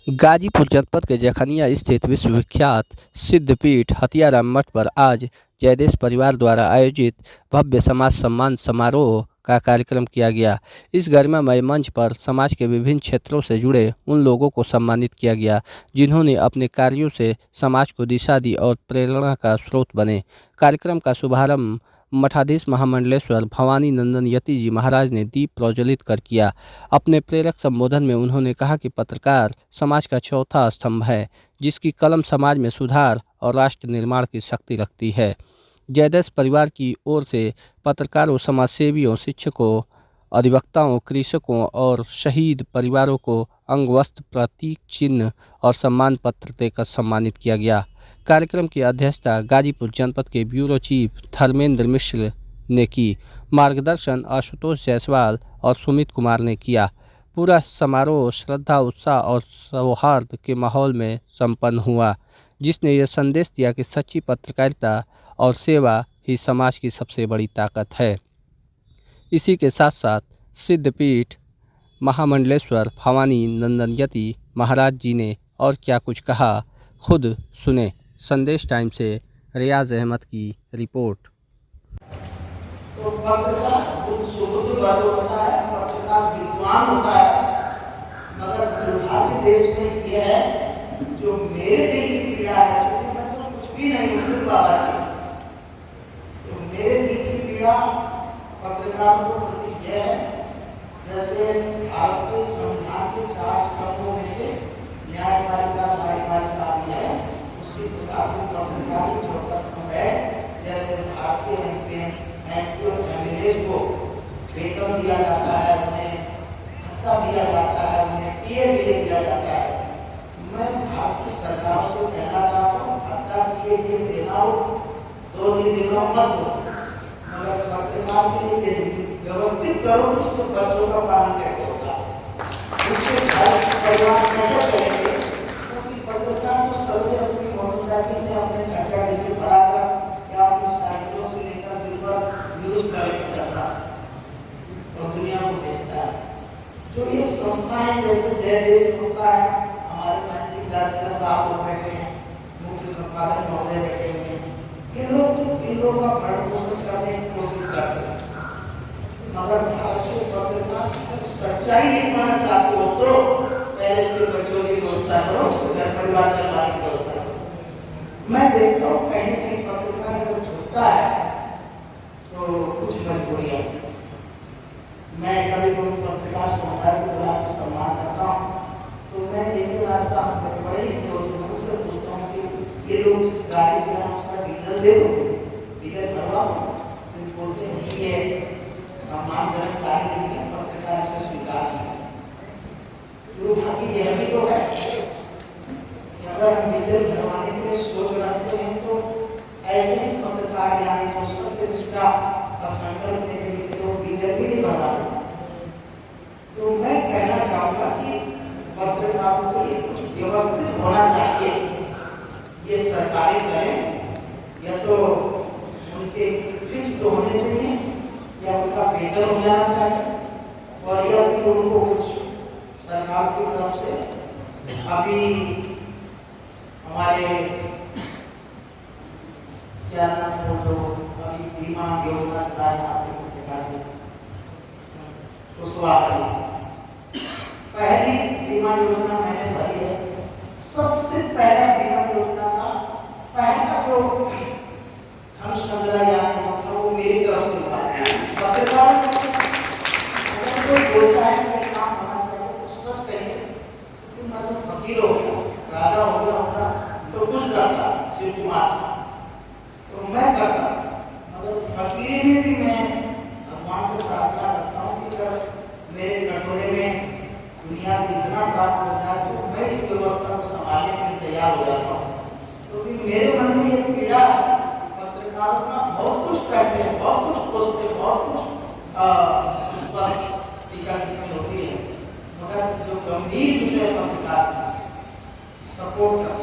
गाजीपुर जनपद के जखनिया स्थित विश्वविख्यात सिद्धपीठ हथियाराम मठ पर आज जयदेव परिवार द्वारा आयोजित भव्य समाज सम्मान समारोह का कार्यक्रम किया गया। इस गरिमामय मंच पर समाज के विभिन्न क्षेत्रों से जुड़े उन लोगों को सम्मानित किया गया जिन्होंने अपने कार्यों से समाज को दिशा दी और प्रेरणा का स्रोत बने। कार्यक्रम का शुभारंभ मठाधीश महामंडलेश्वर भवानी नंदन यति जी महाराज ने दीप प्रज्वलित कर किया। अपने प्रेरक संबोधन में उन्होंने कहा कि पत्रकार समाज का चौथा स्तंभ है, जिसकी कलम समाज में सुधार और राष्ट्र निर्माण की शक्ति रखती है। जयदेव परिवार की ओर से पत्रकारों, समाजसेवियों, शिक्षकों, अधिवक्ताओं, कृषकों और शहीद परिवारों को अंगवस्त्र, प्रतीक चिन्ह और सम्मान पत्र देकर सम्मानित किया गया। कार्यक्रम की अध्यक्षता गाजीपुर जनपद के ब्यूरो चीफ धर्मेंद्र मिश्र ने की। मार्गदर्शन आशुतोष जायसवाल और सुमित कुमार ने किया। पूरा समारोह श्रद्धा, उत्साह और सौहार्द के माहौल में संपन्न हुआ, जिसने यह संदेश दिया कि सच्ची पत्रकारिता और सेवा ही समाज की सबसे बड़ी ताकत है। इसी के साथ साथ सिद्धपीठ महामंडलेश्वर भवानी नंदन यति महाराज जी ने और क्या कुछ कहा, खुद सुने। संदेश टाइम से रियाज अहमद की रिपोर्ट। तो पत्रकार एक सुबुद्ध वर्ग होता है, पत्रकार विद्वान होता है, मगर दुर्भाग्य देश में यह है जो मेरे दिल की पीड़ा है, चूंकि मैं तो कुछ भी नहीं हूँ, सिर्फ बाबा जी, तो मेरे दिल की पीड़ा पत्रकारों के प्रति यह है जैसे भारत के संविधान के 4 स्तंभों में से न्यायपालिका, कार्यपालिका भी है, उसी प्रकार से पत्रकार की चौथा स्तंभ है। जैसे भारत के एमपी और एमएलए को वेतन दिया जाता है, उन्हें भत्ता दिया जाता है, उन्हें टीए दिया जाता है। मैं भारत की सरकारों से कहना चाहता हूँ, भत्ता टीए देना हो 2 दिन मत दो, मगर पत्रकार के लिए व्यवस्थित करो, उसके बच्चों का पालन कैसे होगा, उसके परिवार कैसे करेंगे, क्योंकि पत्रकार तो सभी अपनी मोटरसाइकिल से अपने खर्चा डीजल बढ़ाकर या अपनी साइकिलों से लेकर दिन भर न्यूज कलेक्ट करता और दुनिया को भेजता है। जो ये संस्थाएं जैसे जयदेव संस्था है, हमारे मैनेजिंग डायरेक्टर साहब लोग बैठे हैं, मुख्य संपादक महोदय बैठे हुए हैं, इन लोगों का भरण पोषण करने की कोशिश करते हैं। मगर भारत के पत्रकार सच्चाई लिखवाना चाहते हो तो पहले उसके बच्चों की व्यवस्था करो, उसके घर परिवार चलवाने की व्यवस्था करो। मैं देखता हूँ कहीं कहीं पत्रकार अगर झुकता है तो कुछ मजबूरियाँ। मैं कभी कोई पत्रकार समुदाय को बुला कर सम्मान करता हूँ, तो मैं एक दिन ऐसा बड़े ही लोगों से पूछता हूँ कि ये लोग जिस गाड़ी से हम उसका डीजल दे दो, डीजल भरवाओ, फिर बोलते नहीं है सम्मानजनक कार्य नहीं है, पत्रकार से स्वीकार नहीं है। दुर्भाग्य यह भी तो है कि अगर हम डीजल भरवाने के लिए सोच रखते हैं तो ऐसे ही पत्रकार यानी जो सत्यनिष्ठा का संकल्प लेने के लिए लोग डीजल भी नहीं भरवा रहे। तो मैं कहना चाहूँगा कि पत्रकारों को ये कुछ व्यवस्थित होना चाहिए, ये सरकारें करें या तो उनके फिक्स तो होने चाहिए या उनका वेतन हो जाना चाहिए, और या फिर उनको कुछ सरकार की तरफ से अभी हमारे क्या नाम है वो जो अभी बीमा योजना चलाया आपके उसको पहली बीमा योजना मैंने भरी है। सबसे पहला बीमा योजना का पहला जो धन संग्रह यानी था वो मेरी तरफ से हुआ है। पत्रकार अगर कोई बोलता है कि काम होना चाहिए तो सच कहिए, क्योंकि मैं तो फकीर हो गया, राजा हो गया होता तो कुछ करता शिव कुमार, तो मैं करता, मगर फकीरी में भी मैं भगवान से प्रार्थना करता हूँ कि अगर मेरे कटोरे में दुनिया से इतना प्राप्त हो जाए तो मैं इस व्यवस्था को संभालने के लिए तैयार हो जाता हूँ। क्योंकि मेरे मन में ये पीड़ा है, पत्रकारों का बहुत कुछ कहते हैं, बहुत कुछ खोजते हैं, बहुत कुछ उस पर टीका टिप्पणी होती है, मगर जो गंभीर विषय पत्रकार सपोर्ट करते